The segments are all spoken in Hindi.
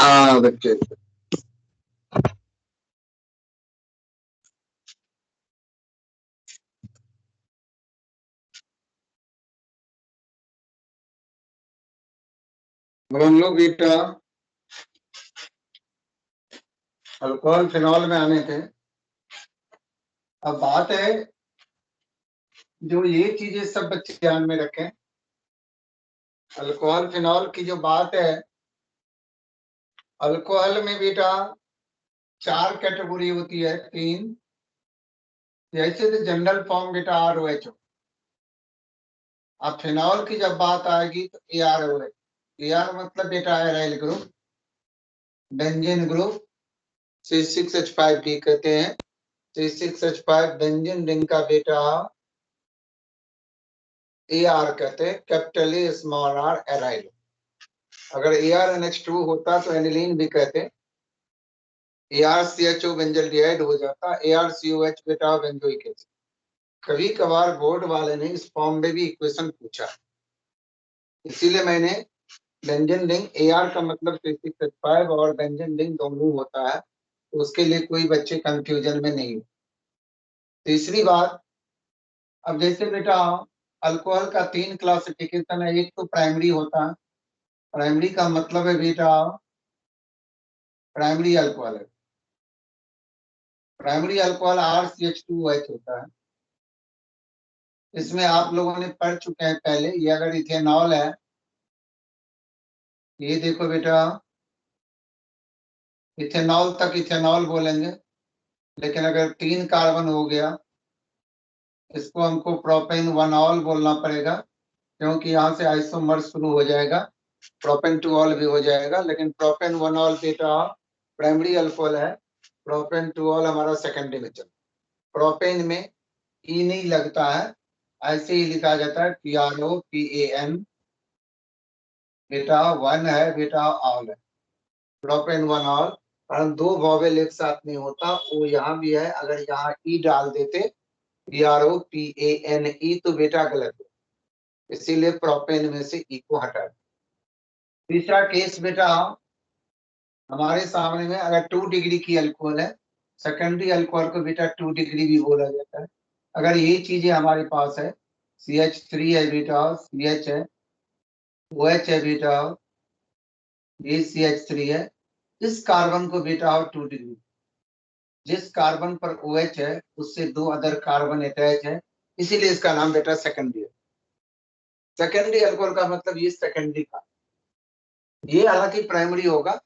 हाँ बच्चे, अब हम लोग बेटा अल्कोहल फिनॉल में आने थे। अब बात है, जो ये चीजें सब बच्चे ध्यान में रखें। अल्कोहल फिनॉल की जो बात है, अल्कोहल में बेटा 4 कैटेगरी होती है, 3। जैसे तो जनरल फॉर्म बेटा ROH। अब फिनॉल की जब बात आएगी तो AROH। AR मतलब बेटा aryl group, benzene group, C6H5 भी कहते हैं। C6H5 बेंजीन रिंग का बेटा AR कहते हैं, capital A small r aryl. अगर ArNH2 होता तो एनिलीन भी कहते। ArCHO बेंजल्डिहाइड हो जाता, ArCOH बेटा बेंजोइक एसिड। कभी कभार बोर्ड वाले ने इस फॉर्म में भी इक्वेशन पूछा, इसीलिए मैंने बेंजीन रिंग AR का मतलब C6H5 और बेंजीन रिंग दोनों होता है, तो उसके लिए कोई बच्चे कंफ्यूजन में नहीं। तीसरी बात, अब जैसे बेटा अल्कोहल का 3 क्लासिफिकेशन है। एक तो प्राइमरी होता है, प्राइमरी का मतलब है बेटा प्राइमरी अल्कोहल है। प्राइमरी अल्कोहल RCH2OH होता है। इसमें आप लोगों ने पढ़ चुके हैं पहले। ये अगर इथेनॉल है, ये देखो बेटा, इथेनॉल तक इथेनॉल बोलेंगे, लेकिन अगर 3 कार्बन हो गया, इसको हमको प्रोपेन 1ऑल बोलना पड़ेगा, क्योंकि यहाँ से आइसोमर शुरू हो जाएगा, प्रोपेन 2ऑल भी हो जाएगा। लेकिन प्रोपेन 1ऑल बेटा प्राइमरी अल्कोहल है, प्रोपेन 2ऑल हमारा सेकेंडरी में चल। प्रोपेन में ई नहीं लगता है, ऐसे ही लिखा जाता है PROPAN। बेटा 1 है, बेटा ऑल है, प्रोपेन 1ऑल। कारण 2 वॉवेल एक साथ नहीं होता, वो यहाँ भी है। अगर यहाँ ई डाल देते PROPANE तो बेटा गलत है, इसीलिए प्रोपेन में से ई को हटा दे। तीसरा केस बेटा हमारे सामने में, अगर 2 डिग्री की अल्कोहल है, सेकेंडरी अल्कोहल को बेटा 2 डिग्री भी बोला जाता है। अगर ये चीजें हमारे पास है, CH3 है बेटा, CH है, OH है बेटा, ये CH3 है। इस कार्बन को बेटा 2 डिग्री, जिस कार्बन पर OH है उससे 2 अदर कार्बन अटैच है, इसीलिए इसका नाम बेटा सेकेंडरी है। सेकेंडरी अल्कोहल का मतलब ये सेकेंडरी का, ये हालांकि प्राइमरी होगा,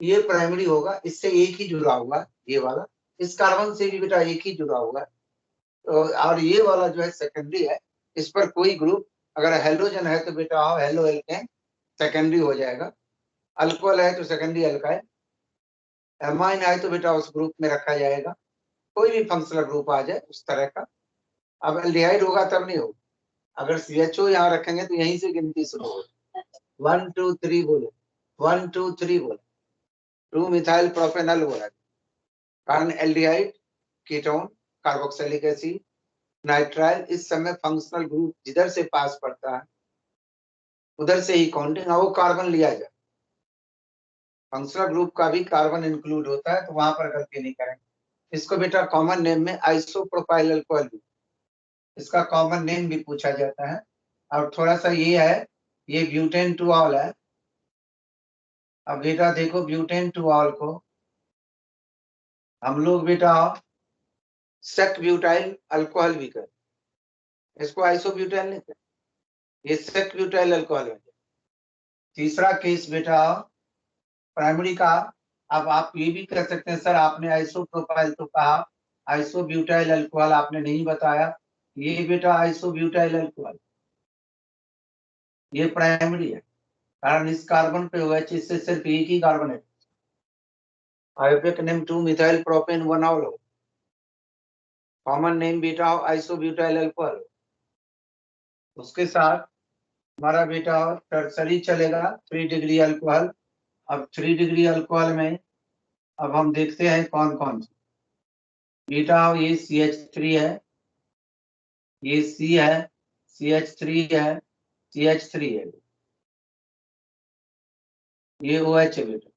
ये प्राइमरी होगा, इससे एक ही जुड़ा हुआ है, ये वाला इस कार्बन से भी बेटा एक ही जुड़ा हुआ है। तो और ये वाला जो है सेकेंडरी है, इस पर कोई ग्रुप अगर हेलोजन है तो बेटा हेलो एल्केन सेकेंडरी हो जाएगा। अल्कोहल है तो सेकेंडरी अल्काइल। एमाइन है तो बेटा उस ग्रुप में रखा जाएगा, कोई भी फंक्शनल ग्रुप आ जाए उस तरह का। अब एल्डिहाइड होगा तब नहीं होगा। अगर CHO यहाँ रखेंगे तो यहीं से गिनती शुरू होगी। 1 2 3 बोले, 1 2 3 बोले, 2 मिथाइल प्रोपेनल बोला। कारण aldehyde ketone carboxylic acid nitrile, इस समय फंक्शनल ग्रुप जिधर से पास पड़ता है उधर से ही काउंटिंग वो कार्बन लिया जाए। फंक्शनल ग्रुप का भी कार्बन इंक्लूड होता है, तो वहां पर गलती नहीं करेंगे। इसको बेटा कॉमन नेम में आइसोप्रोपाइल अल्कोहल भी, इसका कॉमन नेम भी पूछा जाता है। और थोड़ा सा ये है, ये ब्यूटेन 2ऑल है। अब बेटा देखो ब्यूटेन 2ऑल को हम लोग बेटा सेक ब्यूटाइल अल्कोहल भी करते, इसको आइसोब्यूटाइल नहीं कहते, ये सेक ब्यूटाइल अल्कोहल है। तीसरा केस बेटा प्राइमरी का। अब आप ये भी कह सकते हैं सर आपने आइसोप्रोपाइल तो कहा, आइसोब्यूटाइल अल्कोहल आपने नहीं बताया। ये बेटा आइसोब्यूटाइल अल्कोहल ये प्राइमरी है, कारण इस कार्बन पे OH इससे सिर्फ एक ही कार्बन है। आयोपिक नेम 2 मिथाइल प्रोपेन 1ऑल हो, कॉमन नेम बेटा आइसोब्यूटाइल अल्कोहल। उसके साथ हमारा बेटा टर्सरी चलेगा 3 डिग्री अल्कोहल। अब 3 डिग्री अल्कोहल में अब हम देखते हैं कौन कौन से बेटा। ये CH3 है, ये C है, CH3 है, CH3 है। ये OH है बेटा।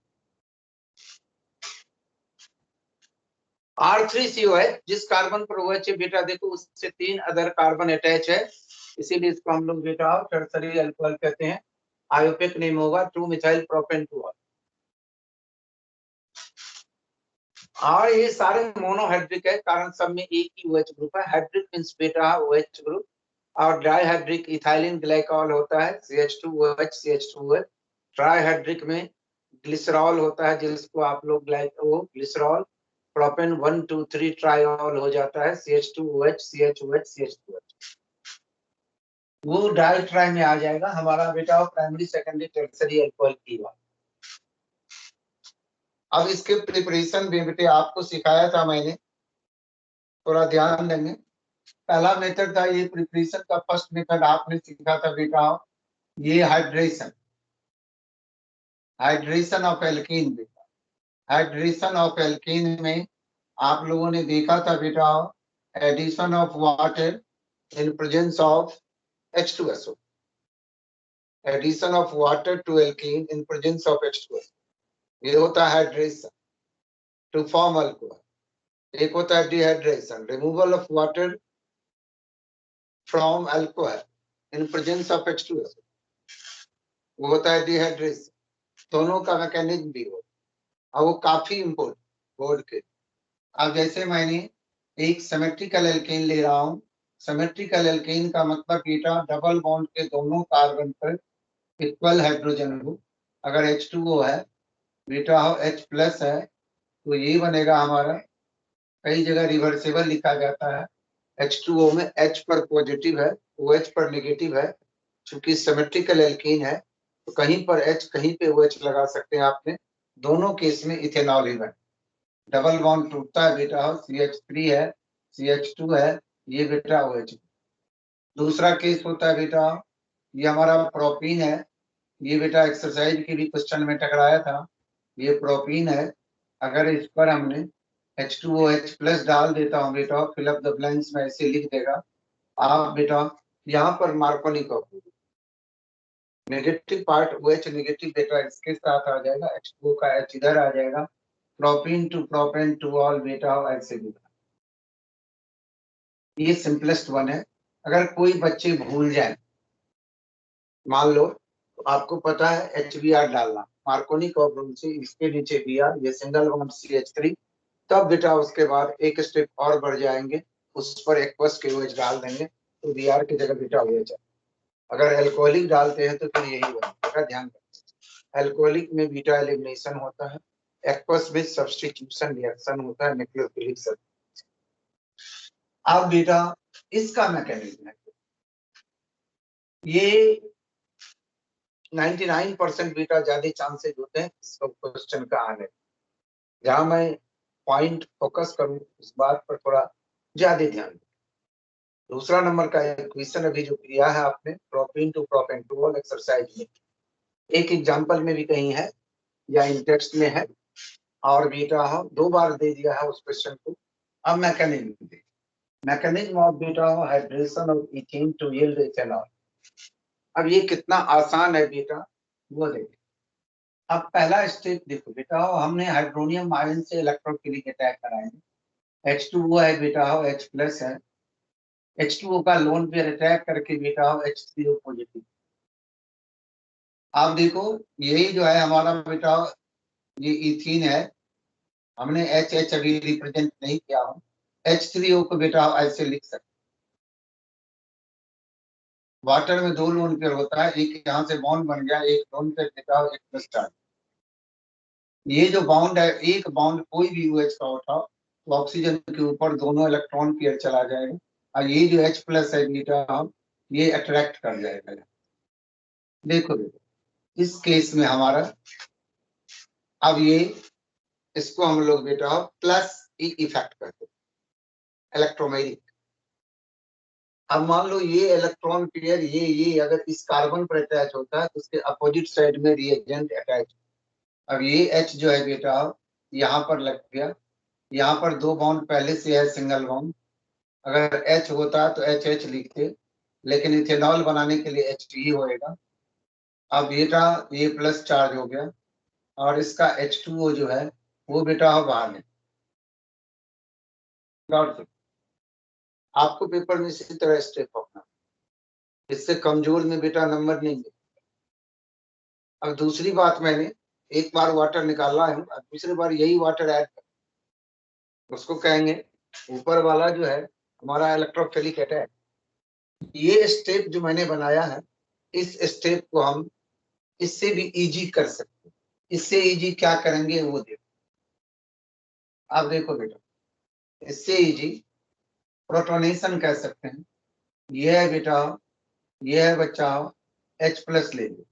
R3COH, जिस कार्बन पर OH है बेटा देखो उससे 3 अदर कार्बन अटैच है, इसीलिए इसको हम लोग बेटा टर्सरी अल्कोहल कहते हैं। आयोपिक नेम होगा 2-मिथाइल प्रोपेन 2। और ये सारे मोनोहाइड्रिक है, कारण सब में एक ही OH ग्रुप है। हाइड्रिक मींस बेटा OH ग्रुप। और डाइहाइड्रिक इथाइलिन ग्लाइकॉल होता है CH2OH CH2OH। ट्राइहाइड्रिक में ग्लिसरॉल होता है, जिसको आप लोग ग्लिसरॉल। प्रोपेन 1 2 3 ट्राइऑल हो जाता है CH2OH CHOH CH2OH। वो डाई ट्राई में आ जाएगा हमारा बेटा प्राइमरी सेकेंडरी टर्सरी अल्कोहल की बात। अब इसके प्रिपरेशन में बेटे आपको सिखाया था मैंने, थोड़ा ध्यान देंगे। पहला मेथड था ये प्रिपरेशन का, फर्स्ट मेथड आपने सीखा था बेटा ये हाइड्रेशन। हाइड्रेशन ऑफ एल्कीन बेटा। हाइड्रेशन ऑफ एल्कीन में आप लोगों ने देखा था बेटा addition of water in presence of H2SO। Addition of water to alkene in presence of H2SO, ये होता है हाइड्रेशन टू फॉर्म अल्कोहल। एक होता है dehydration, removal of water from alcohol in presence of H2SO, वो होता है डिहाइड्रेशन। दोनों का मैकेनिज्म भी हो, और वो काफी इम्पोर्टेंट बोर्ड के। अब जैसे मैंने एक सिमेट्रिकल एल्केन ले रहा हूँ, सिमेट्रिकल एल्केन का मतलब बेटा डबल बॉन्ड के दोनों कार्बन पर इक्वल हाइड्रोजन हो। अगर H2O है बेटा हो H प्लस है तो ये बनेगा हमारा, कई जगह रिवर्सिबल लिखा जाता है। H2O में H पर पॉजिटिव है, OH पर नेगेटिव है। चूंकि सिमेट्रिकल एल्कीन है तो कहीं पर H कहीं पे OH लगा सकते हैं आपने। दोनों केस में इथेनॉल ही बने। डबल बॉन्ड टूटता है बेटा CH3 है CH2 है, ये बेटा OH। दूसरा केस होता है बेटा ये हमारा प्रोपीन है। ये बेटा एक्सरसाइज के भी क्वेश्चन में टकराया था। ये प्रोपीन है, अगर इस पर हमने H2OH प्लस डाल देता हूँ बेटा, फिल अप द ब्लैंक्स में ऐसे लिख देगा आप बेटा। यहाँ पर मार्कोनी का नेगेटिव पार्ट OH नेगेटिव बेटा इसके साथ आ जाएगा, H2O का H इधर आ जाएगा, propene to propan two ol बेटा ऐसे भी। ये सिंपलेस्ट वन है। अगर कोई बच्चे भूल जाए, मान लो तो आपको पता है HBr डालना, मार्कोनी रूल से इसके नीचे Br, ये सिंगल बॉन्ड CH3, तब बेटा उसके बाद एक स्टेप और बढ़ जाएंगे, उस पर एक्वस के OH डाल देंगे तो Br की जगह बेटा OH। अगर एल्कोहलिक डालते हैं तो फिर यही बनेगा, ध्यान रखें। एल्कोहलिक में बीटा एलिमिनेशन होता है, एक्वस में सब्स्टिट्यूशन रिएक्शन होता है, न्यूक्लियोफिलिक सब्स्टिट्यूशन। अब बेटा इसका मैकेनिज्म है, ये 99% बेटा ज्यादा चांसेस होते हैं इसका क्वेश्चन का आने। जहां मैं पॉइंट फोकस करूं इस बात पर थोड़ा ज्यादा ध्यान दें। दूसरा नंबर का इक्वेशन अभी जो किया है आपने propene to propan two ol exercise में, एक एग्जांपल में भी कहीं है या इन टेक्स्ट में है, और बेटा 2 बार दे दिया है उस क्वेश्चन को। अब मैकेनिज्म दे, मैकेनिज्म ऑफ बेटा hydration of ethene to yield ethanol. अब ये कितना आसान है बेटा वो देखिए। अब पहला स्टेप देखो बेटा, हमने हाइड्रोनियम आयन से इलेक्ट्रोफिलिक अटैक कराएंगे। H2O है बेटा H प्लस है, H2O का लोन पेयर अटैक करके बेटा H3O पॉजिटिव। आप देखो यही जो है हमारा बेटा ये इथीन है, हमने H अभी रिप्रेजेंट नहीं किया हो। H3O को बेटा ऐसे लिख सकते, वाटर में 2 लोन पेयर होता है, एक यहाँ से बॉन्ड बन गया, एक लोन पेयर बेटा एक प्लस चार्ज। ये जो बाउंड है, एक बाउंड कोई भी OH का उठाओ तो ऑक्सीजन के ऊपर दोनों इलेक्ट्रॉन पेयर चला जाएगा, और ये जो H प्लस है बेटा ये अट्रैक्ट कर जाएगा। देखो देखो इस केस में हमारा, अब ये इसको हम लोग बेटा प्लस इफेक्ट करते इलेक्ट्रोमैग्नेटिक। अब मान लो ये इलेक्ट्रॉन पेयर ये अगर इस कार्बन पर अटैच होता है तो उसके अपोजिट साइड में रिएजेंट अटैच। अब ये H जो है बेटा यहाँ पर लग गया, यहाँ पर 2 बॉन्ड पहले से है सिंगल बॉन्ड, अगर H होता तो HH लिखते, लेकिन इथेनॉल बनाने के लिए H ही होएगा। अब बेटा ये प्लस चार्ज हो गया, और इसका H2O जो है वो बेटा हो बाहर निकल। आपको पेपर में इसी तरह स्टेप अपना, इससे कमजोर में बेटा नंबर नहीं मिले। अब दूसरी बात, मैंने एक बार वाटर निकाला है, दूसरी बार यही वाटर ऐड कर, उसको कहेंगे ऊपर वाला जो है हमारा इलेक्ट्रोफिलिक अटैक। ये स्टेप जो मैंने बनाया है, इस स्टेप को हम इससे भी इजी कर सकते हैं। इससे इजी क्या करेंगे वो देखो। आप देखो बेटा, इससे इजी प्रोटोनेशन कह सकते हैं। ये है बेटा, ये है बच्चा H+ ले लो।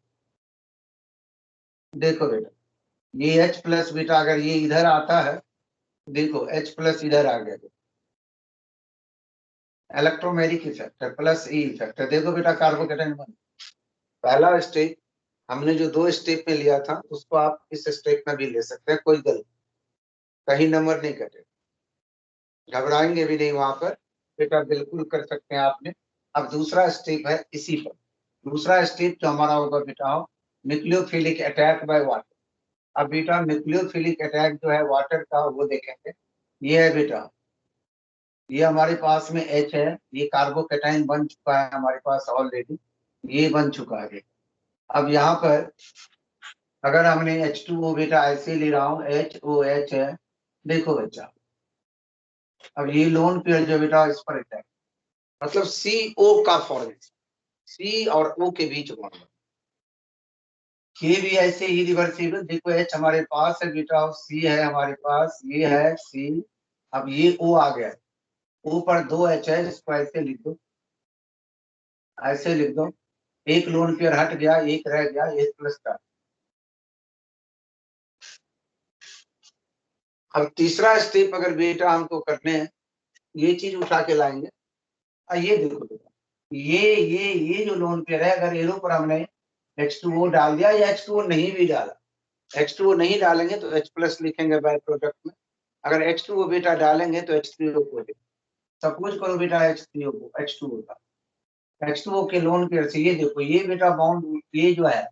देखो बेटा, ये H+ बेटा अगर ये इधर आता है, देखो H+ इधर आ गया, इलेक्ट्रोमेरिक इफेक्ट है प्लस ई इफेक्ट है। देखो बेटा कार्बोकेटाइन बन, पहला स्टेप हमने जो 2 स्टेप में लिया था उसको आप इस स्टेप में भी ले सकते हैं, कोई गलत कहीं नंबर नहीं कटे, घबराएंगे भी नहीं वहां पर बेटा, बिल्कुल कर सकते हैं आपने। अब दूसरा स्टेप है इसी पर, दूसरा स्टेप जो हमारा होगा बेटा न्यूक्लियोफिलिक अटैक बाय वाटर। अब बेटा न्यूक्लियोफिलिक अटैक जो है वाटर का वो देखेंगे। ये है बेटा, ये हमारे पास में H है, ये कार्बोकेटाइन बन चुका है हमारे पास ऑलरेडी, ये बन चुका है। अब यहाँ पर अगर हमने H2O बेटा ऐसे ले रहा हूँ, HOH है, देखो बच्चा, अब ये लोन पेयर जो बेटा इस पर अटैक, मतलब CO का फॉर्मेशन, C और O के बीच बॉन्ड, ये भी ऐसे ही रिवर्सिबल। देखो H हमारे पास है बेटा, C है हमारे पास, ये है C, अब ये O आ गया, O पर 2 H है, इसको ऐसे लिख दो, ऐसे लिख दो, एक लोन पेयर हट गया, एक रह गया H+ का। अब तीसरा स्टेप अगर बेटा हमको करने हैं, ये चीज उठा के लाएंगे। ये देखो बेटा, ये जो लोन पेयर है, अगर एरो पर हमने H2O डाल दिया या H2O नहीं भी डाला, H2O नहीं डालेंगे तो H+ लिखेंगे बाय प्रोडक्ट में, अगर H2O बेटा डालेंगे तो H3O को लिखेंगे। सपोज करो बेटा H3O को, H2O का, H2O के लोन पेयर से ये देखो, ये बेटा बॉन्ड ये जो है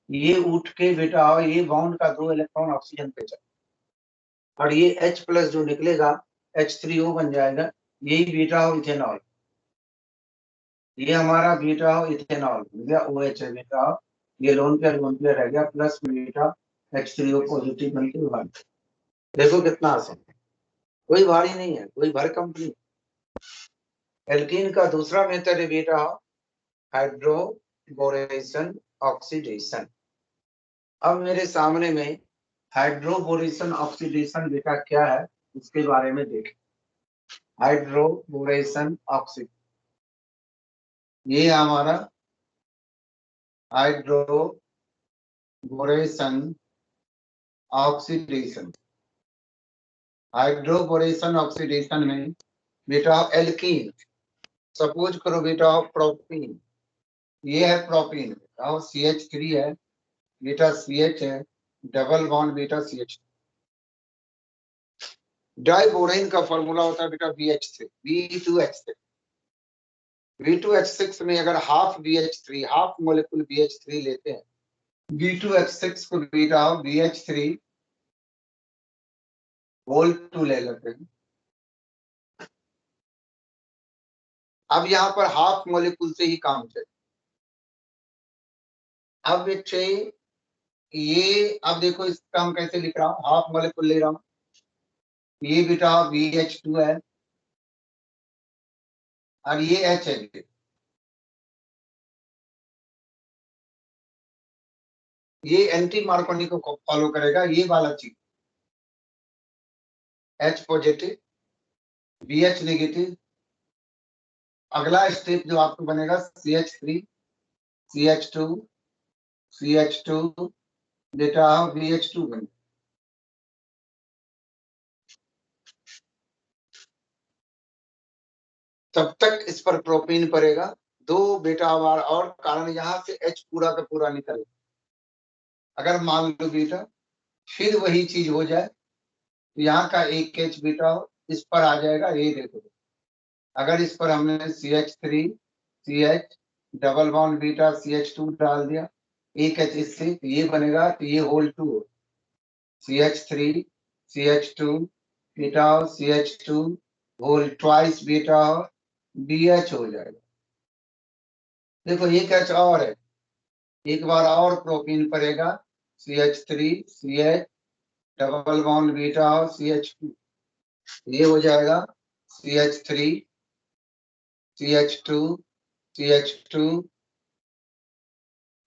ये उठ के बेटा ये बॉन्ड का 2 इलेक्ट्रॉन ऑक्सीजन पे चले, और ये H+ जो निकलेगा H3O बन जाएगा, यही बेटा हो इथेनॉल। ये हमारा बेटा हो इथेनॉल हो गया, OH है बेटा, ये लोन पेयर रह गया, प्लस बेटा H3O पॉजिटिव बन के बाहर। देखो कितना आसान है, कोई भारी नहीं है, कोई भरकम नहीं। एल्कीन का दूसरा मेथड है बेटा हाइड्रोबोरेशन ऑक्सीडेशन। अब मेरे सामने में हाइड्रोबोरेशन ऑक्सीडेशन बेटा क्या है उसके बारे में देखें। हाइड्रोबोरेशन ऑक्सीडेशन, ये हमारा हाइड्रोबोरेशन ऑक्सीडेशन। हाइड्रोबोरेशन ऑक्सीडेशन में बेटा एल्कीन, सपोज करो बेटा प्रोपीन, ये है प्रोपीन बेटा, CH3 है बेटा, CH है, डबल बॉन्ड बेटा CH। डाइबोरेन का फॉर्मूला होता है बेटा BH3, B2H6। B2H6 में अगर half BH3, half molecule BH3 लेते हैं, B2H6 को बेटा BH3 होल 2 ले लेते हैं। अब यहाँ पर हाफ मोलिकुल से ही काम चले। अब बच्चे ये, अब देखो इसका हम कैसे लिख रहा हूँ, हाफ मोलिकुल ले रहा हूँ, ये बेटा BH2 है और ये H है, ये एंटी मार्कोनी को फॉलो करेगा, ये वाला चीज H पॉजिटिव BH नेगेटिव। अगला स्टेप जो आपको बनेगा CH3 CH2 CH2 बेटा BH2 बने। तब तक इस पर प्रोपीन पड़ेगा, 2 बेटा बार, और कारण यहाँ से H पूरा का पूरा निकले। अगर मान लो बेटा फिर वही चीज हो जाए, तो यहाँ का एक H बेटा हो इस पर आ जाएगा, ये देखो, अगर इस पर हमने CH3 CH डबल बॉन्ड बेटा CH2 डाल दिया, एक H इससे, तो ये बनेगा, तो ये होल 2 हो, CH3 CH2 बेटा CH2 होल ट्वाइस बेटा BH हो जाएगा। देखो ये कैच और है, एक बार और प्रोपीन पड़ेगा CH3 CH double bond beta और CH2, ये हो जाएगा CH3 CH2 CH2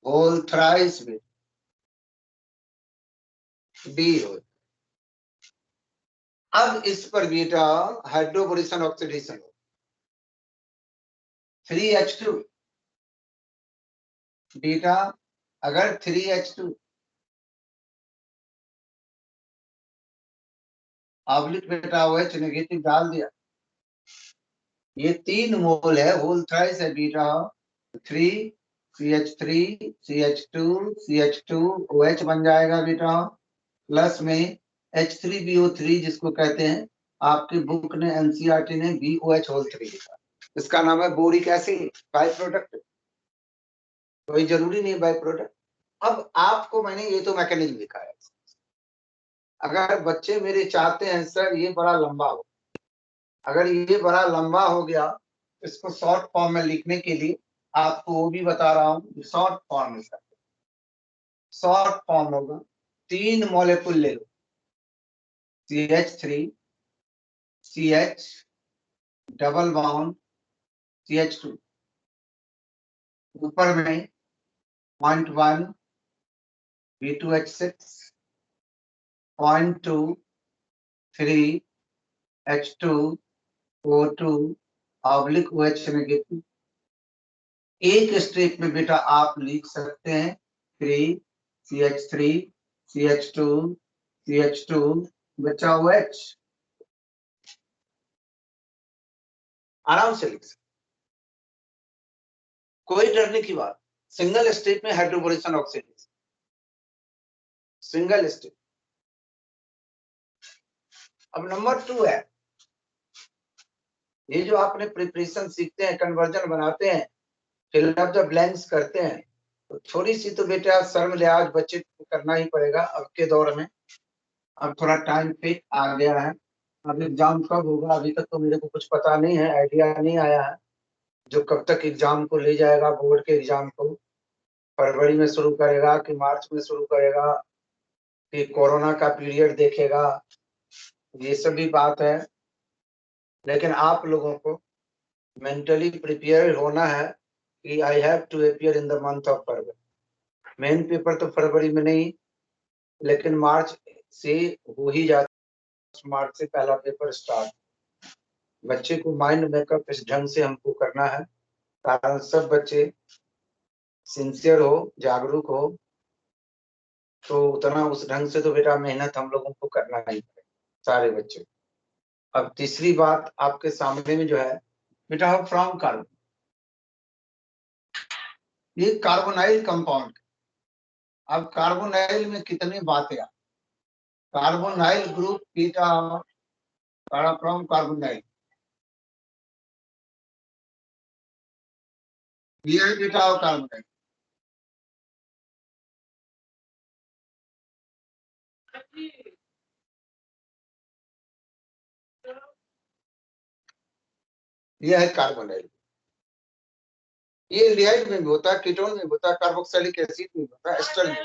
whole thrice में B हो। अब इस पर बीटा हाइड्रोबोरेशन ऑक्सीडेशन हो 3H2 बीटा, अगर 3H2 ऑब्लिक बेटा OH नेगेटिव डाल दिया, ये 3 मोल है, होल थ्राइस है beta 3 CH3 CH2 CH2 OH बन जाएगा बेटा, प्लस में H3BO3 जिसको कहते हैं, आपकी बुक ने NCERT ने BOH होल 3 लिखा, इसका नाम है बोरिक एसिड बाई प्रोडक्ट, कोई जरूरी नहीं बाई प्रोडक्ट। अब आपको मैंने ये तो मैकेनिज्म दिखाया, अगर बच्चे मेरे चाहते हैं सर ये बड़ा लंबा हो, अगर ये बड़ा लंबा हो गया, इसको शॉर्ट फॉर्म में लिखने के लिए आपको वो भी बता रहा हूँ, शॉर्ट फॉर्म में शॉर्ट फॉर्म होगा, 3 मॉलिक्यूल ले लो CH3 CH double bond CH2, ऊपर में 0.1 B2H6 0.2 3 H2 O2 oblique OH negative. एक स्टेप में बेटा आप लिख सकते हैं 3 CH3 CH2 CH2 बचा OH, आराम से लिख सकते, कोई डरने की बात, सिंगल स्टेप में हाइड्रोबोरेशन ऑक्सीडेशन, सिंगल स्टेप। अब नंबर 2 है, ये जो आपने प्रिपरेशन सीखते हैं, कन्वर्जन बनाते हैं, फिल अप द ब्लैंक्स करते हैं, तो थोड़ी सी तो बेटा शर्म लिहाज बच्चे को करना ही पड़ेगा अब के दौर में। अब थोड़ा टाइम पे आ गया है, अब एग्जाम कब होगा अभी तक तो मेरे को कुछ पता नहीं है, आइडिया नहीं आया है, जो कब तक एग्जाम को ले जाएगा, बोर्ड के एग्जाम को फरवरी में शुरू करेगा कि मार्च में शुरू करेगा कि कोरोना का पीरियड देखेगा, ये सब भी बात है। लेकिन आप लोगों को मेंटली प्रिपेयर होना है कि I have to appear in the month of February. Main paper तो फरवरी में नहीं, लेकिन मार्च से हो ही जाता, मार्च से पहला पेपर स्टार्ट। बच्चे को माइंड मेकअप इस ढंग से हमको करना है, कारण सब बच्चे सिंसियर हो, जागरूक हो, तो उतना उस ढंग से तो बेटा मेहनत हम लोगों को करना ही पड़ेगा, सारे बच्चे। अब तीसरी बात आपके सामने में जो है बेटा फ्रॉम कार्बन, ये कार्बोनाइल कंपाउंड। अब कार्बोनाइल में कितनी बातें आ, कार्बोनाइल ग्रुप बेटा फ्रॉम कार्बोनाइल, ये है बेटा कार्बोनाइल, ये है कार्बोनाइल। ये एल्डिहाइड में भी होता है, कीटोन में भी होता है, कार्बोक्सिलिक एसिड में भी होता है, एस्टर में।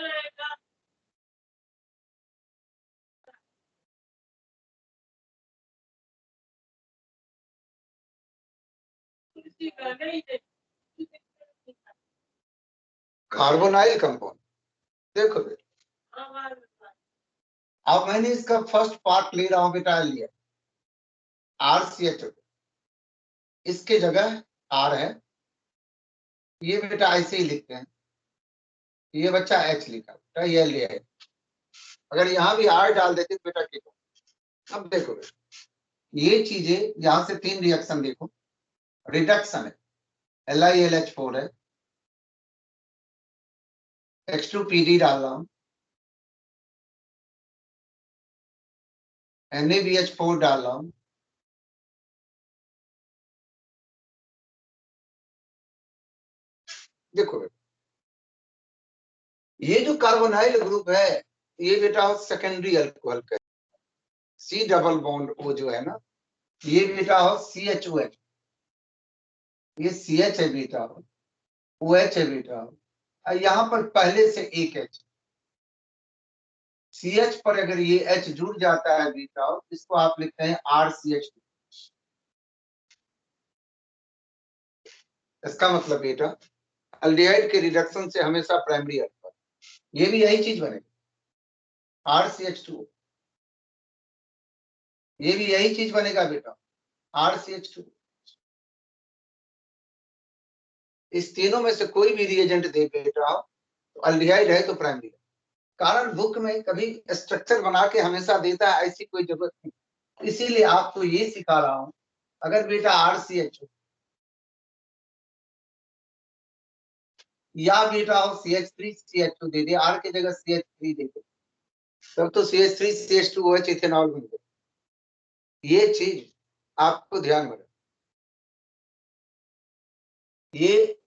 कार्बोनाइल कंपाउंड देखो बेटा, अब मैंने इसका फर्स्ट पार्ट ले रहा हूं बेटा, लिया RCH, इसके जगह R है, ये बेटा ऐसे ही लिखते हैं, ये बच्चा H लिखा बेटा, ये लिया है, अगर यहाँ भी R डाल देते तो बेटा कीटोन। अब देखो बेटा, ये चीजें यहाँ से 3 रिएक्शन देखो, रिडक्शन है, LiLH4 है, H2PD डाल रहा हूं, NaBH4 डाल रहा हूं, देखो ये जो कार्बोनाइल ग्रुप है ये बेटा सेकेंडरी अल्कोहल का सी डबल बॉन्ड ओ जो है ना, ये बेटा हो CHOH, ये CH है बेटा, OH है बेटा, यहाँ पर पहले से एक H, CH पर अगर ये H जुड़ जाता है बेटा, इसको आप लिखते हैं RCH2। इसका मतलब बेटा अल्डिहाइड के रिडक्शन से हमेशा प्राइमरी अल्कोहल, ये भी यही चीज बनेगा RCH2, ये भी यही चीज बनेगा बेटा RCH2। इस तीनों में से कोई भी रिएजेंट दे बेटा तो अल्डिहाइड है तो प्राइमरी। कारण बुक में कभी स्ट्रक्चर बना के हमेशा देता है ऐसी कोई जरूरत नहीं, इसीलिए आपको ये सिखा रहा हूं। अगर बेटा RCH या बेटा हो CH3 CH2 दे दे, R की जगह CH3 दे दे, तब तो CH3 CH2OH इथेनॉल बन गया। ये चीज आपको ध्यान में रखना, ये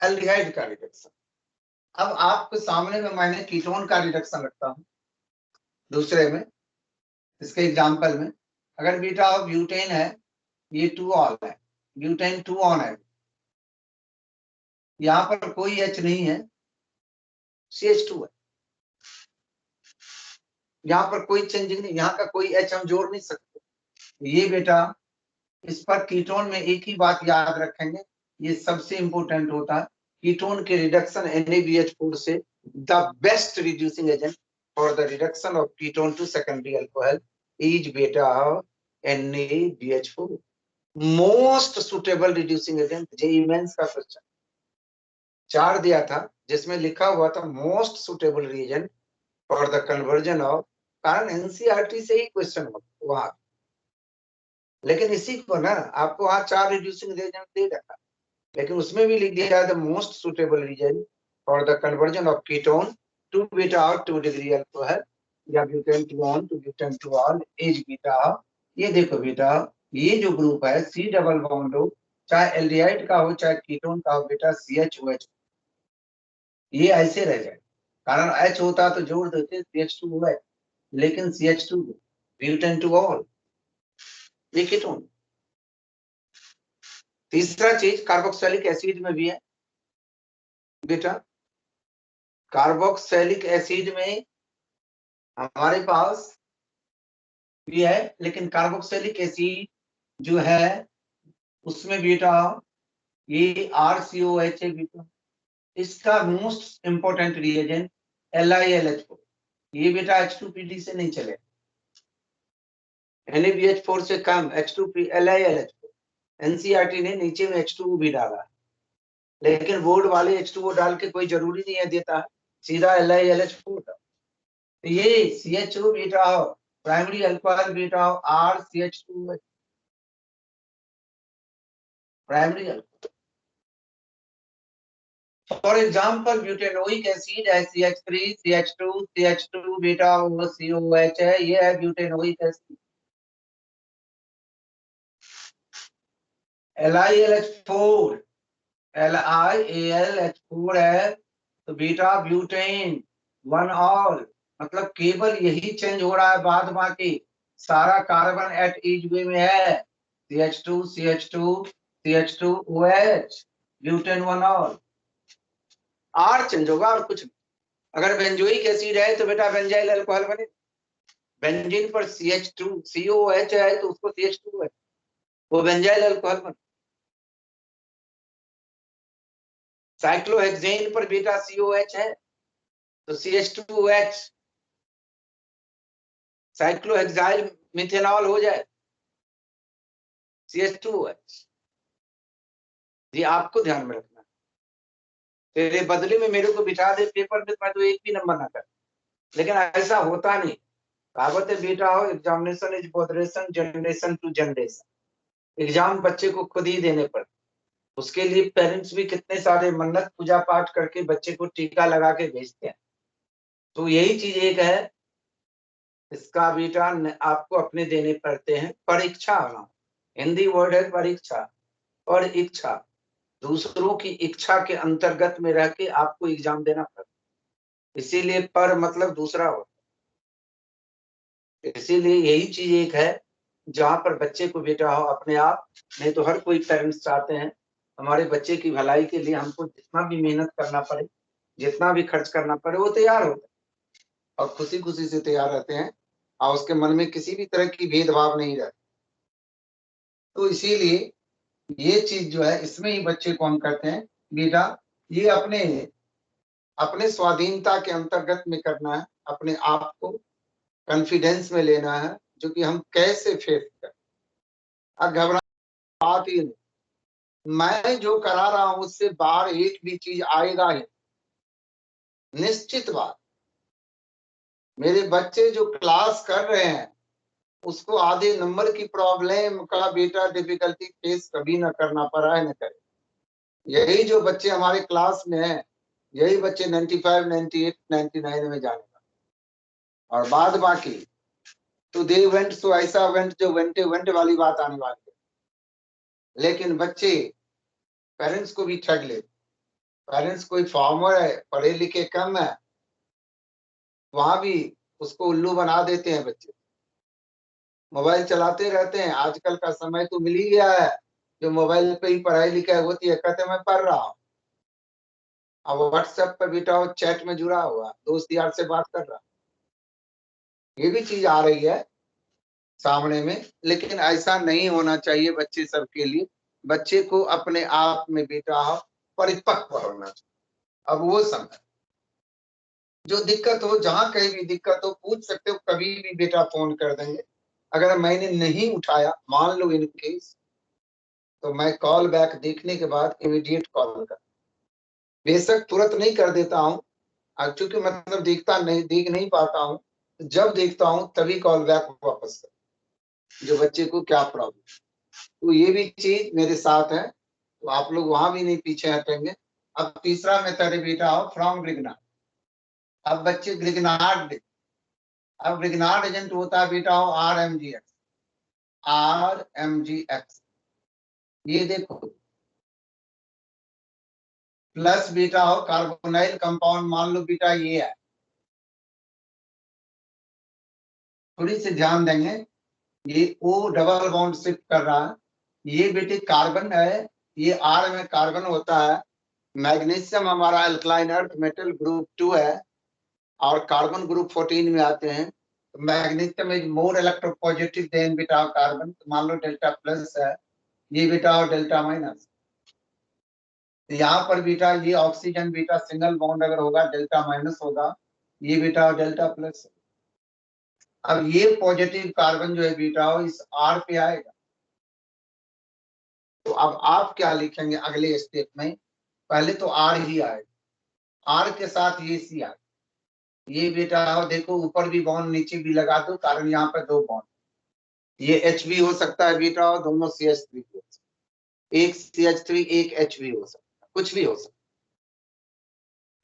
एल्डिहाइड का रिडक्शन। अब आपके सामने में मैंने कीटोन का रिडक्शन रखता हूं दूसरे में, इसके एग्जांपल में अगर बेटा हो ब्यूटेन है, ये 2 ऑल है, ब्यूटेन 2 ऑन है, यहाँ पर कोई H नहीं है, CH2 है, यहाँ पर कोई चेंजिंग नहीं, यहाँ का कोई H हम जोड़ नहीं सकते। ये बेटा इस पर कीटोन में एक ही बात याद रखेंगे, ये सबसे इंपॉर्टेंट होता है, कीटोन के रिडक्शन NaBH4 से the best reducing agent for the reduction of ketone to secondary alcohol is बेटा NaBH4, most suitable reducing agent. JEE Mains का क्वेश्चन 4 दिया था जिसमें लिखा हुआ था most suitable reagent for the conversion of, कारण एनसीईआरटी से ही क्वेश्चन वहां, लेकिन इसी को ना आपको वहां 4 रिड्यूसिंग एजेंट दे रखा, लेकिन उसमें भी लिख दिया the most suitable reason for the conversion of ketone to beta 2 degree alcohol या butane 2 one to butane 2 one as beta. ये देखो बेटा, ये जो ग्रुप है सी डबल बॉन्ड हो, चाहे एल्डिहाइड का हो चाहे कीटोन का हो बेटा, CHOH, ये ऐसे रह जाए, कारण H होता तो जोड़ देते CH2OH, लेकिन CH2 ब्यूटेन 2 ऑन, ये कीटोन। तीसरा चीज कार्बोक्सिलिक एसिड में भी है बेटा, कार्बोक्सिलिक एसिड में हमारे पास भी है, लेकिन कार्बोक्सिलिक एसिड जो है उसमें बेटा ये RCOH है बेटा, इसका मोस्ट इंपोर्टेंट रिएजेंट LiLH4, ये बेटा H2PD से नहीं चले, NaBH4 से कम H2P LiLH4, एनसीईआरटी ने नीचे में H2O भी डाला, लेकिन बोर्ड वाले H2O डाल के कोई जरूरी नहीं है देता है, सीधा LiLH4 था। ये CHO बेटा हो प्राइमरी अल्कोहल बेटा हो RCH2 primary alcohol. For example butanoic acid है CH3 CH2 CH2 बेटा वो COH है, ये है ब्यूटेनोइक एसिड। LiLH4 LiAlH4 है तो बेटा ब्यूटेन 1 ऑल, मतलब केवल यही चेंज हो रहा है, बाद बाकी सारा कार्बन एट ईच वे में है, CH2 CH2 CH2OH butane 1 all, are change होगा और कुछ नहीं। अगर बेंजोइक एसिड है तो बेटा बेंजाइल अल्कोहल बने, बेंजीन पर CH2 COH है तो उसको CH2 है, वो बेंजाइल अल्कोहल बने। साइक्लोहेक्सेन पर बेटा COH है तो CH2OH, साइक्लोहेक्साइल मिथेनॉल हो जाए CH2OH। ये आपको ध्यान में रखना, तेरे बदले में मेरे को बिठा दे पेपर में, मैं तो एक भी नंबर ना कर, लेकिन ऐसा होता नहीं। कहावत है बेटा हो examination is botheration generation to generation, exam बच्चे को खुद ही देने पड़ते, उसके लिए पेरेंट्स भी कितने सारे मन्नत पूजा पाठ करके बच्चे को टीका लगा के भेजते हैं। तो यही चीज एक है, इसका बेटा आपको अपने देने पड़ते हैं, परीक्षा होना, हिंदी वर्ड है परीक्षा, और इच्छा दूसरों की इच्छा के अंतर्गत में रह के आपको एग्जाम देना पड़ता है, इसीलिए पर मतलब दूसरा होता है। इसीलिए यही चीज एक है जहां पर बच्चे को बेटा हो अपने आप, नहीं तो हर कोई पेरेंट्स चाहते हैं हमारे बच्चे की भलाई के लिए हमको जितना भी मेहनत करना पड़े, जितना भी खर्च करना पड़े, वो तैयार होते हैं और खुशी खुशी से तैयार रहते हैं और उसके मन में किसी भी तरह की भेदभाव नहीं रहता। तो इसीलिए ये चीज जो है इसमें ही बच्चे को हम कहते हैं बेटा ये अपने अपने स्वाधीनता के अंतर्गत में करना है, अपने आप को कॉन्फिडेंस में लेना है, जो कि हम कैसे फेस करें। अब घबरा बात ही नहीं, मैं जो करा रहा हूं उससे बाहर एक भी चीज आएगा ही, निश्चित बात। मेरे बच्चे जो क्लास कर रहे हैं उसको आधे नंबर की प्रॉब्लम का बेटा डिफिकल्टी फेस कभी ना करना पड़ा है, न करे। यही जो बच्चे हमारे क्लास में हैं, यही बच्चे 95, 98, 99 में जाने और बाद बाकी तो दे वेंट सो ऐसा वेंट जो वेंटे वेंट वाली बात आने वाली है। लेकिन बच्चे पेरेंट्स को भी ठग ले, पेरेंट्स कोई फार्मर है, पढ़े लिखे कम है, वहां भी उसको उल्लू बना देते हैं बच्चे, मोबाइल चलाते रहते हैं। आजकल का समय तो मिल ही गया है जो मोबाइल पे ही पढ़ाई लिखाई होती है, कहते मैं पढ़ रहा हूँ। अब व्हाट्सएप पर बेटा चैट में जुड़ा हुआ, दोस्त यार से बात कर रहा, ये भी चीज आ रही है सामने में। लेकिन ऐसा नहीं होना चाहिए बच्चे सबके लिए। बच्चे को अपने आप में बेटा परिपक्व होना चाहिए। अब वो समय जो दिक्कत हो, जहां कहीं भी दिक्कत हो, पूछ सकते हो, कभी भी बेटा फोन कर देंगे। अगर मैंने नहीं उठाया, मान लो इन केस, तो मैं कॉल बैक देखने के बाद इमीडिएट कॉल कर, बेशक तुरंत नहीं कर देता हूँ, चूंकि मतलब देख नहीं पाता हूँ, जब देखता हूँ तभी कॉल बैक वापस कर, जो बच्चे को क्या प्रॉब्लम। तो ये भी चीज मेरे साथ है, तो आप लोग वहां भी नहीं पीछे हटेंगे। अब तीसरा मेथड है बेटा फ्रॉम ग्रिग्नार्ड। अब बच्चे ग्रिग्नार्ड, अब ग्रिग्नार्ड एजेंट होता है बेटा RMGX। RMGX ये देखो, प्लस बेटा कार्बोनाइल कंपाउंड, मान लो बेटा ये है, थोड़ी से ध्यान देंगे, ये O डबल बॉन्ड शिफ्ट कर रहा है, ये बेटे कार्बन है, ये R में कार्बन होता है। मैग्नीशियम हमारा अल्कलाइन अर्थ मेटल ग्रुप 2 है और कार्बन ग्रुप 14 में आते हैं। Magnesium is more electropositive than बेटा कार्बन, तो मान लो डेल्टा प्लस है, ये बेटा डेल्टा माइनस। यहाँ पर बेटा ये ऑक्सीजन बेटा सिंगल बॉन्ड अगर होगा डेल्टा माइनस होगा, ये बेटा डेल्टा प्लस। अब ये पॉजिटिव कार्बन जो है बेटा इस R पे आएगा, तो अब आप क्या लिखेंगे अगले स्टेप में, पहले तो R ही आएगा, R के साथ ये C आएगा, ये बेटा देखो ऊपर भी बॉन्ड नीचे भी लगा दो, कारण यहाँ पर दो बॉन्ड, ये H भी हो सकता है बेटा, और दोनों CH3 हो सकता है, एक CH3 एक H भी हो सकता है, कुछ भी हो सकता है।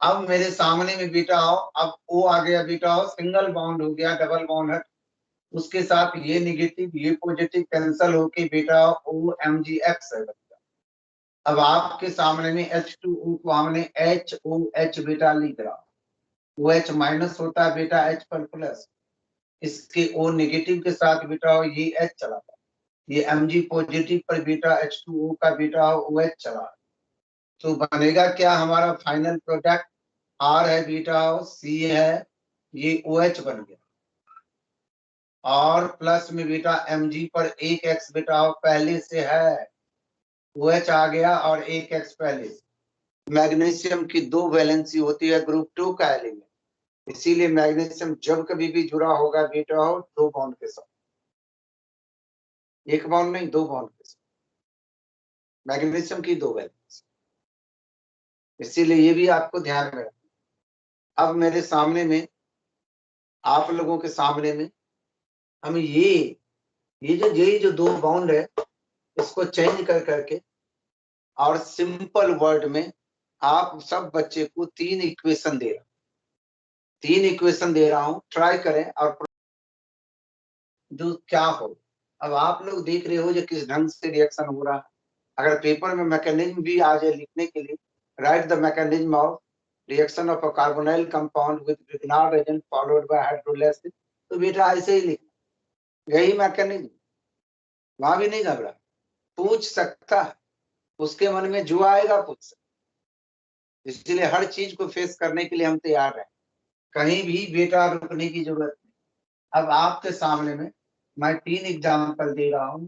अब मेरे सामने में बेटा अब O आ गया बेटा, सिंगल बॉन्ड हो गया, डबल बॉन्ड है, उसके साथ ये नेगेटिव ये पॉजिटिव कैंसल होके बेटा OMGX है बच्चा। अब आपके सामने में H2O को हमने HOH बेटा लिख रहा, OH माइनस होता है बेटा H पर प्लस, इसके O नेगेटिव के साथ बेटा ये H चला था, ये Mg पॉजिटिव पर बेटा H2O का बेटा OH चला, तो बनेगा क्या हमारा फाइनल प्रोडक्ट, R है बेटा C है, ये OH बन गया, और प्लस में बेटा Mg पर एक X बेटा पहले से है, OH आ गया और एक X पहले से। मैग्नीशियम की दो वैलेंसी होती है ग्रुप 2 का एलिमेंट, इसीलिए मैग्नीशियम जब कभी भी जुड़ा होगा बेटा दो बॉन्ड के साथ, एक बॉन्ड नहीं दो बॉन्ड के साथ, मैग्नीशियम की दो वैलेंसी, इसीलिए ये भी आपको ध्यान में रखना। अब मेरे सामने में, आप लोगों के सामने में हम ये जो दो बॉन्ड है इसको चेंज कर करके और सिंपल वर्ड में आप सब बच्चे को तीन इक्वेशन दे रहा हूं, ट्राई करें और जो क्या हो। अब आप लोग देख रहे हो जो किस ढंग से रिएक्शन हो रहा है। अगर पेपर में मैकेनिज्म भी आ जाए लिखने के लिए, right the mechanism of reaction of a carbonyl compound with Grignard agent followed by hydrolysis, तो बेटा ऐसे ही लिखना, यही मैकेनिज्म, वहां भी नहीं घबरा, पूछ सकता है, उसके मन में जो आएगा पूछ सकता। इसलिए हर चीज को फेस करने के लिए हम तैयार हैं, कहीं भी बेटा रुकने की जरूरत नहीं। अब आपके सामने में मैं 3 एग्जाम्पल दे रहा हूँ,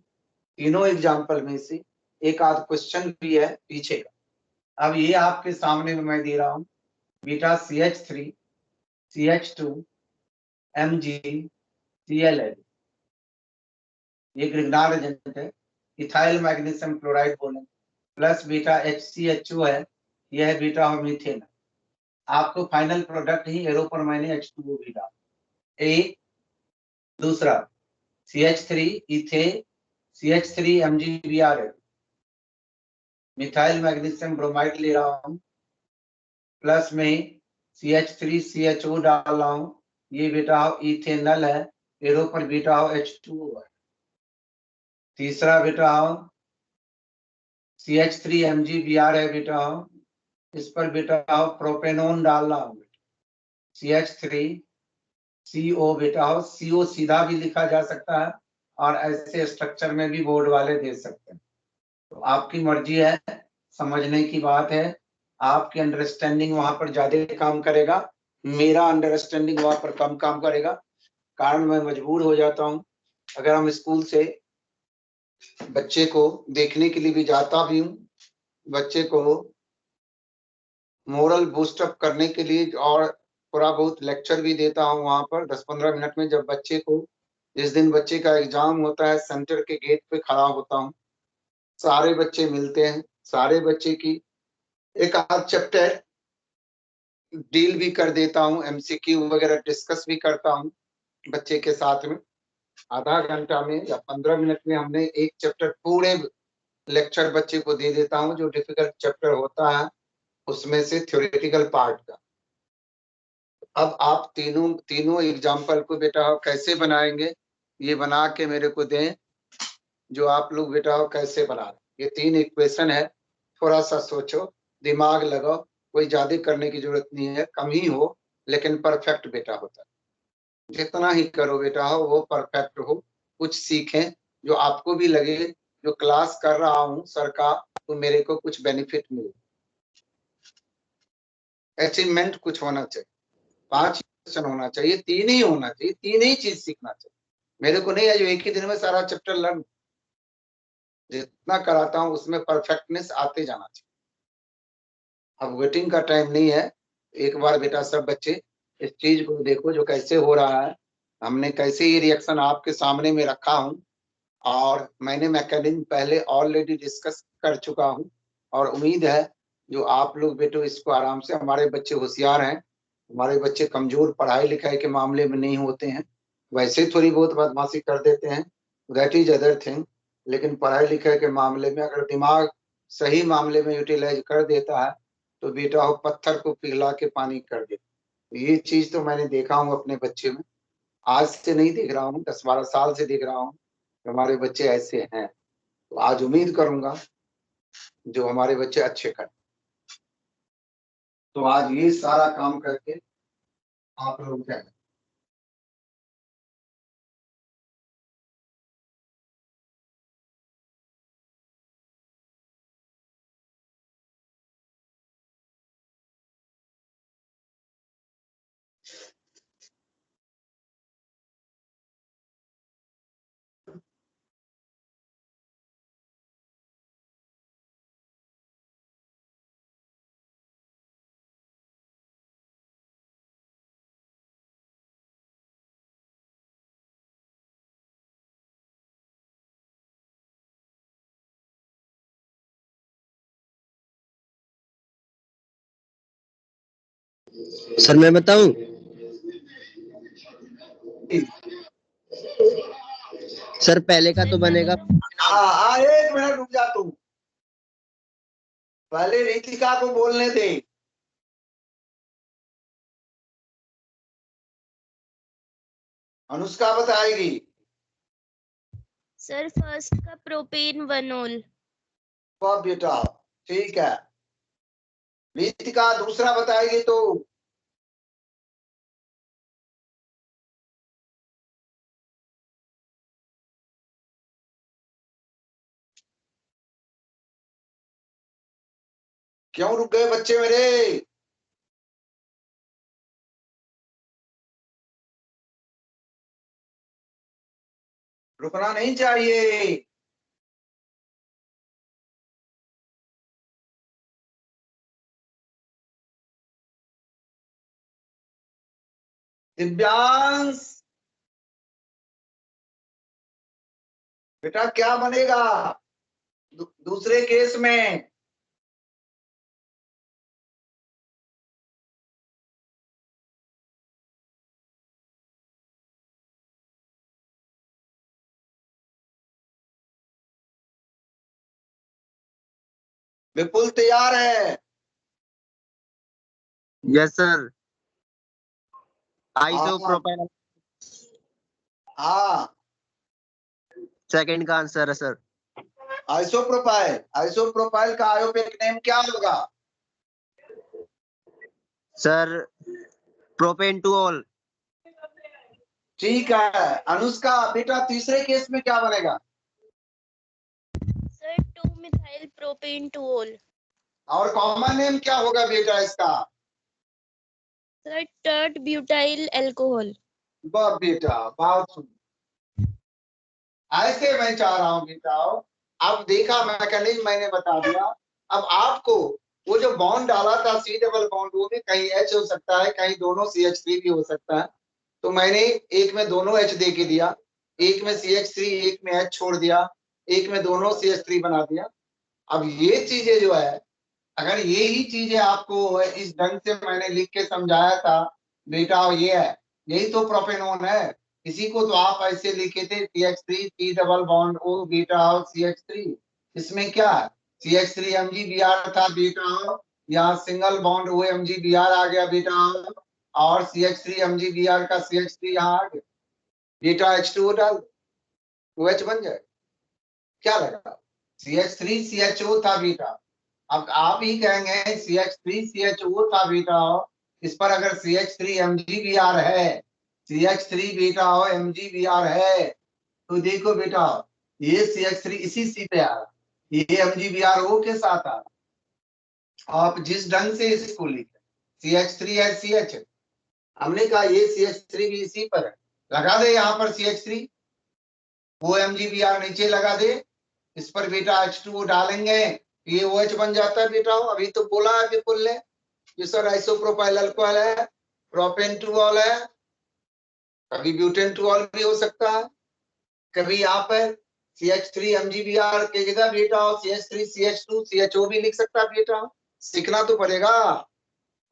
तीनों एग्जाम्पल में से एक आध क्वेश्चन भी है पीछे का। अब ये आपके सामने में मैं दे रहा हूँ, beta CH3 CH2 Mg Cl, ये ग्रिग्नार्ड एजेंट है, इथाइल मैग्नीशियम क्लोराइड बोलेंगे, प्लस बीटा HCHO है, यह है बीटा मीथेन। आपको फाइनल प्रोडक्ट ही एरो पर मैंने H2O भी डाला। एक दूसरा CH3 इथे CH3 MgBr है, मिथाइल मैग्नीशियम ब्रोमाइड ले रहा हूं, प्लस में CH3CHO डाल रहा हूं, ये बेटा इथेनल है, एरो पर बेटा H2O है। तीसरा बेटा CH3MgBr है बेटा, इस पर बेटा प्रोपेनोन डाल रहा हूं, CH3CO बेटा CO सीधा भी लिखा जा सकता है और ऐसे स्ट्रक्चर में भी बोर्ड वाले दे सकते हैं, तो आपकी मर्जी है, समझने की बात है। आपकी अंडरस्टैंडिंग वहां पर ज्यादा काम करेगा, मेरा अंडरस्टैंडिंग वहां पर कम काम करेगा। कारण मैं मजबूर हो जाता हूँ, अगर हम स्कूल से बच्चे को देखने के लिए भी जाता भी हूँ, बच्चे को मोरल बूस्टअप करने के लिए और थोड़ा बहुत लेक्चर भी देता हूँ वहां पर 10-15 मिनट में। जब बच्चे को, जिस दिन बच्चे का एग्जाम होता है, सेंटर के गेट पे खड़ा होता हूँ, सारे बच्चे मिलते हैं, सारे बच्चे की एक आध चैप्टर डील भी कर देता हूँ, MCQ वगैरह डिस्कस भी करता हूँ बच्चे के साथ में। आधा घंटा में या 15 मिनट में हमने एक चैप्टर पूरे लेक्चर बच्चे को दे देता हूँ, जो डिफिकल्ट चैप्टर होता है उसमें से थ्योरेटिकल पार्ट का। अब आप तीनों एग्जाम्पल को बेटा कैसे बनाएंगे, ये बना के मेरे को दें, जो आप लोग बेटा कैसे बना रहे। ये 3 इक्वेशन है, थोड़ा सा सोचो, दिमाग लगाओ, कोई ज्यादा करने की जरूरत नहीं है, कम ही हो लेकिन परफेक्ट बेटा होता है। जितना ही करो बेटा हो वो परफेक्ट हो, कुछ सीखें, जो आपको भी लगे जो क्लास कर रहा हूँ सर का, तो मेरे को कुछ बेनिफिट मिले, अचीवमेंट कुछ होना चाहिए। 5 क्वेश्चन होना चाहिए, 3 ही होना चाहिए, 3 ही चीज सीखना चाहिए। मेरे को नहीं है जो एक ही दिन में सारा चैप्टर लर्न, जितना कराता हूँ उसमें परफेक्टनेस आते जाना चाहिए। अब वेटिंग का टाइम नहीं है, एक बार बेटा सब बच्चे इस चीज को देखो जो कैसे हो रहा है, हमने कैसे ये रिएक्शन आपके सामने में रखा हूँ, और मैंने मैकेनिज्म पहले ऑलरेडी डिस्कस कर चुका हूँ, और उम्मीद है जो आप लोग बेटो इसको आराम से, हमारे बच्चे होशियार हैं, हमारे बच्चे कमजोर पढ़ाई लिखाई के मामले में नहीं होते हैं, वैसे थोड़ी बहुत बदमाशी कर देते हैं, दैट इज अदर थिंग, लेकिन पढ़ाई लिखाई के मामले में अगर दिमाग सही मामले में यूटिलाइज कर देता है तो बेटा वो पत्थर को पिघला के पानी कर देता। ये चीज तो मैंने देखा हूँ अपने बच्चे में, आज से नहीं देख रहा हूँ, 10-12 साल से देख रहा हूँ हमारे बच्चे ऐसे हैं। तो आज उम्मीद करूंगा जो हमारे बच्चे अच्छे करें। तो आज ये सारा काम करके आप लोग क्या करें? सर मैं बताऊं? सर पहले का तो बनेगा। हाँ, एक मिनट रुक जा तू, पहले रितिका को बोलने दे। अनुष्का बताएगी। सर फर्स्ट का प्रोपेन वनोल। वाह बेटा, ठीक है। रितिका दूसरा बताएगी तो क्यों रुक गए बच्चे मेरे? रुकना नहीं चाहिए। दिव्यांश बेटा क्या बनेगा दूसरे केस में? विपुल तैयार है? Yes sir. आइसोप्रोपाइल हाँ, सेकंड का आंसर है सर। आइसोप्रोपाइल। आइसोप्रोपाइल का आयोपिक नेम क्या होगा? Sir propane two all. ठीक है। अनुष्का बेटा तीसरे केस में क्या बनेगा? Sir 2-methyl propane to all। और कॉमन नेम क्या होगा बेटा इसका? Sir tert butyl alcohol। वाह बेटा, बात सुन। ऐसे मैं चाह रहा हूं बेटा, अब देखा मैकेनिज्म मैंने बता दिया। अब आपको वो जो बॉन्ड डाला था सी डबल बॉन्ड, वो भी कहीं एच हो सकता है, कहीं दोनों CH3 भी हो सकता है। तो मैंने एक में दोनों H दे के दिया, एक में CH3 एक में H छोड़ दिया, एक में दोनों CH3 बना दिया। अब ये चीजें जो है, अगर ये ही चीजें आपको इस ढंग से मैंने लिख के समझाया था बेटा, ये है, यही तो प्रोपेनोन है। इसी को तो आप ऐसे लिखे थे CH3 C double bond O beta और CH3। इसमें क्या है, CH3 MgBr था बेटा, यहाँ सिंगल बॉन्ड O MgBr आ गया बेटा, और CH3 MgBr का CH3 यहाँ आ गया बेटा, H2O डाल OH बन जाए। क्या लगा, CH3 CHO था बेटा। अब आप ही कहेंगे CH3 CHO था बेटा, इस पर अगर CH3 MgBr है, CH3 बेटा हो MgBr है, तो देखो बेटा ये CH3 इसी सी पे आ रहा, ये MgBr O के साथ आ रहा। आप जिस ढंग से इसको लिखे CH3 है CH, हमने कहा ये CH3 भी इसी पर है, लगा दे यहाँ पर CH3, वो MgBr नीचे लगा दे, इस पर बेटा H2O डालेंगे, ये OH बन जाता है बेटा। अभी तो बोला है विपुल ने कि सर आइसोप्रोपाइल अल्कोहल है, प्रोपेन टू ऑल है, कभी ब्यूटेन टू ऑल भी हो सकता है, कभी यहाँ पर CH3 MgBr की जगह बेटा CH3 CH2 CHO भी लिख सकता है बेटा। सीखना तो पड़ेगा।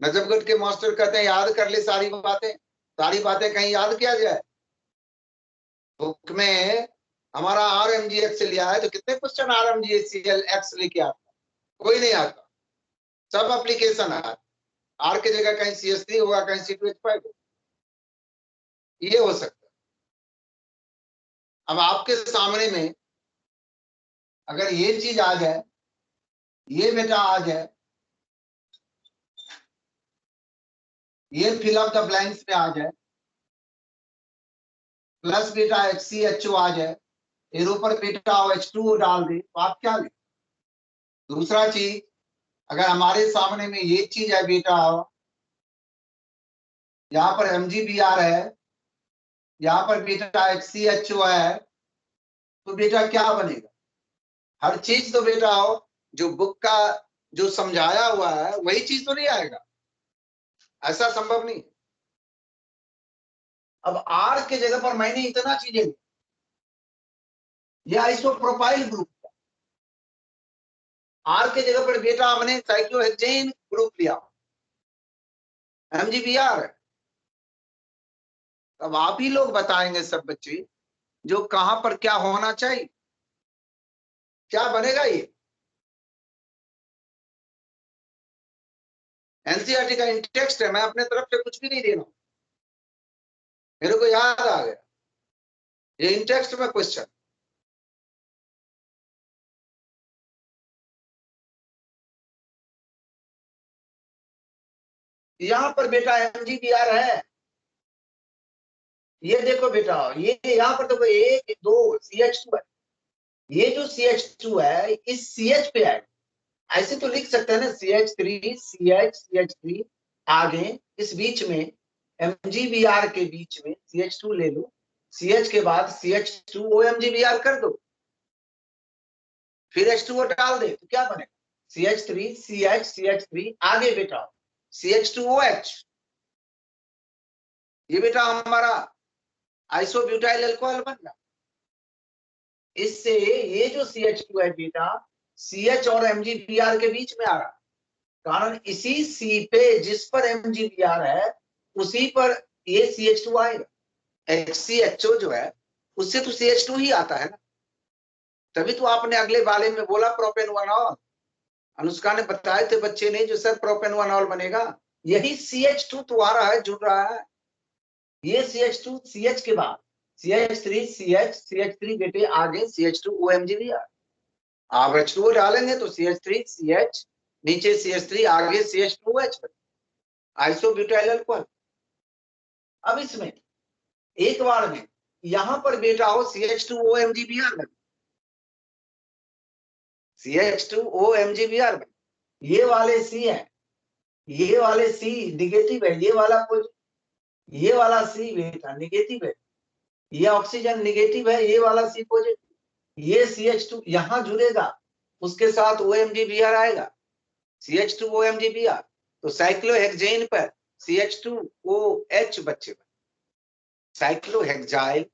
नजफगढ़ के मास्टर कहते हैं याद कर ले सारी बातें कहीं याद किया जाए। बुक में हमारा RMGH लिया है, तो कितने क्वेश्चन RMGH लेके आता? कोई नहीं आता, सब एप्लीकेशन है। R की जगह कहीं CH3 होगा, कहीं C2H5 होगा, ये हो सकता है। अब आपके सामने में अगर ये चीज आ जाए, ये बेटा आ जाए, ये फिल अप द ब्लैंक्स में आ जाए, प्लस बेटा HCHO आ जाए, फिर ऊपर बेटा H2O डाल दे, तो आप क्या लिख? दूसरा चीज, अगर हमारे सामने में ये चीज है बेटा, यहाँ पर MgBr है, यहाँ पर बेटा HCHO है, तो बेटा क्या बनेगा? हर चीज तो बेटा जो बुक का जो समझाया हुआ है वही चीज तो नहीं आएगा, ऐसा संभव नहीं। अब R के जगह पर मैंने इतना चीजें, ये आइसोप्रोपाइल ग्रुप, R के जगह पर बेटा हमने साइक्लोहेक्सेन ग्रुप लिया, MgBr। अब आप ही लोग बताएंगे सब बच्चे जो कहां पर क्या होना चाहिए, क्या बनेगा। ये NCERT का इंटेक्स्ट है, मैं अपने तरफ से कुछ भी नहीं दे रहा हूं, मेरे को याद आ गया ये इंटेक्स्ट में क्वेश्चन। यहां पर बेटा MgBr है, ये देखो बेटा, ये यहाँ पर देखो 1 2 CH2 है, ये जो CH2 है इस CH पे है, ऐसे तो लिख सकते हैं ना, CH3 CH3 आगे इस बीच में MgBr के बीच में CH2 ले लो, CH के बाद CH2O MgBr कर दो, फिर H2O डाल दे तो क्या बनेगा, CH3 CH3 आगे बेटा CH2OH। ये बेटा हमारा आइसोब्यूटाइल अल्कोहल बन गया। इससे ये जो CH2 है बेटा CH और MgBr के बीच में आ रहा, कारण इसी C पे जिस पर MgBr है उसी पर ये CH2 आएगा। HCHO जो है उससे तो CH2 ही आता है ना, तभी तो आपने अगले वाले में बोला प्रोपेनोनॉल। अनुष्का ने बताए थे बच्चे ने जो सर प्रोपेनोनॉल बनेगा, यही CH2 तो आ रहा है, जुड़ रहा है। ये CH2 CH के बाद CH3 CH3 बेटे आगे CH2O MgBr, आप H2O डालेंगे तो CH3 CH नीचे CH3 आगे CH2OH आइसोब्यूटाइल अल्कोहल। अब इसमें एक बार में यहां पर बेटा हो CH2O MgBr बने, CH2O MgBr बने, ये वाले C है, ये वाले C निगेटिव है, ये वाला पॉजिटिव, ये वाला C बेटा निगेटिव है, ये ऑक्सीजन निगेटिव है, ये वाला C पॉजिटिव, ये CH2 यहां जुड़ेगा, उसके साथ OMgBr आएगा, CH2O MgBr, तो साइक्लोहेक्सेन पर CH2OH बच्चे बने, साइक्लोहेक्साइल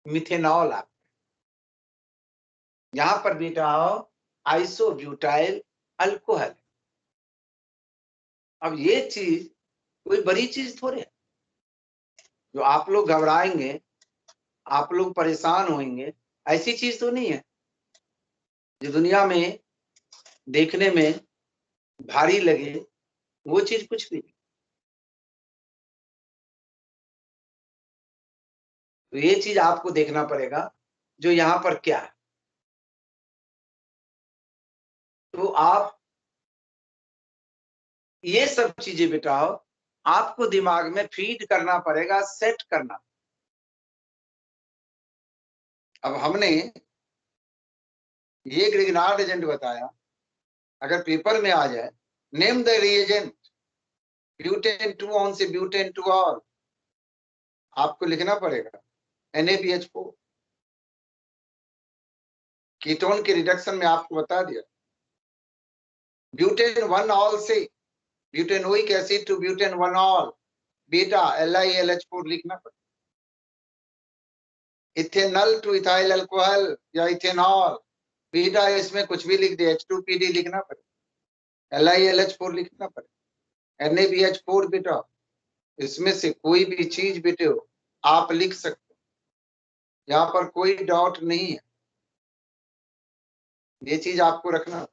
मिथेनॉल आप यहां पर बेटा आइसोब्यूटाइल अल्कोहल। अब ये चीज कोई बड़ी चीज थोड़ी है जो आप लोग घबराएंगे, आप लोग परेशान होंगे, ऐसी चीज तो नहीं है जो दुनिया में देखने में भारी लगे, वो चीज कुछ भी नहीं। तो ये चीज आपको देखना पड़ेगा जो यहाँ पर क्या है। तो आप ये सब चीजें बेटा आपको दिमाग में फीड करना पड़ेगा, सेट करना। अब हमने ये ग्रिग्नार्ड एजेंट बताया, अगर पेपर में आ जाए name the reagent butane 2 on से ब्यूटेन 2 ऑल, आपको लिखना पड़ेगा NaBH4। कीटोन के रिडक्शन में आपको बता दिया, ब्यूटेन 1 ऑल से butanoic acid to butane 1 ol बीटा LiLH4 लिखना पड़ेगा। इथेनॉल टू इथाइल अल्कोहल या इथेनॉल बीटा, इसमें कुछ भी लिख दे, H2PD लिखना पड़ेगा, LiLH4 लिखना पड़ेगा, NaBH4 बेटा इसमें से कोई भी चीज बेटे हो आप लिख सकते हो, यहाँ पर कोई डाउट नहीं है, ये चीज आपको रखना है।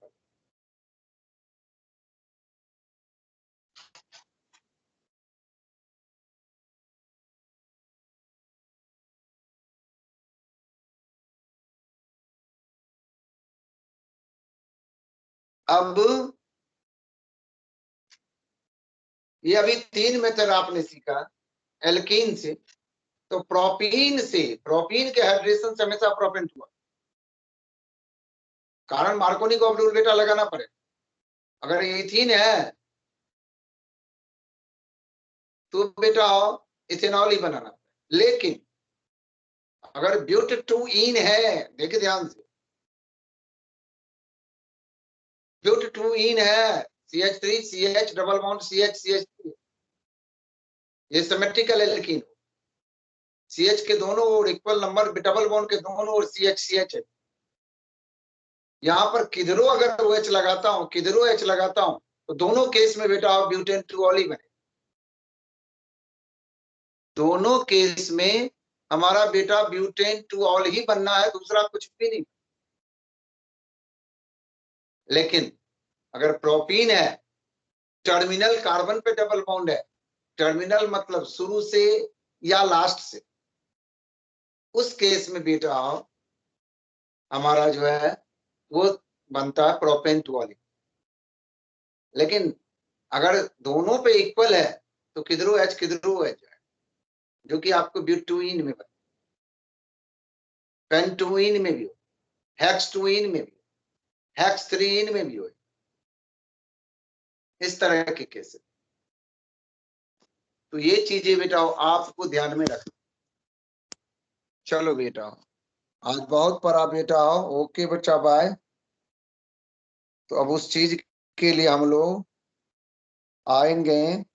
अब ये अभी 3 मेथड आपने सीखा एल्कीन से, तो प्रोपीन से, प्रोपीन के हाइड्रेशन से हमेशा प्रोपेंट हुआ, कारण मार्कोनी को अब रूल बेटा लगाना पड़ेगा। अगर इथीन है तो बेटा इथेनॉल ही बनाना पड़ेगा, लेकिन अगर ब्यूट 2 इन है, देखिए ध्यान से, ब्यूट 2 इन है CH3 CH double bond CH CH3, ये सिमेट्रिकल एल्कीन, CH के दोनों or equal number, double bond के दोनों ओर CH CH है। यहाँ पर किधरो अगर OH लगाता हूं, किधरो H लगाता हूं, तो दोनों केस में बेटा ब्यूटेन 2 ऑल ही बने, दोनों केस में हमारा बेटा ब्यूटेन 2 ऑल ही बनना है, दूसरा कुछ भी नहीं। लेकिन अगर प्रोपीन है, टर्मिनल कार्बन पे डबल बॉन्ड है, टर्मिनल मतलब शुरू से या लास्ट से, उस केस में बेटा हमारा जो है वो बनता है प्रोपेन 2 ऑल। लेकिन अगर दोनों पे इक्वल है तो किधरो H किधरो H है, जो कि आपको ब्यूटुइन में बता, पेंटुइन में भी हो, हेक्सटुइन में भी हो, हेक्स 3 में भी हो, इस तरह के केसेस। तो ये चीजें बेटा आपको ध्यान में रखना। चलो बेटा, आज बहुत पढ़ा बेटा। ओके बच्चा, बाय। तो अब उस चीज के लिए हम लोग आएंगे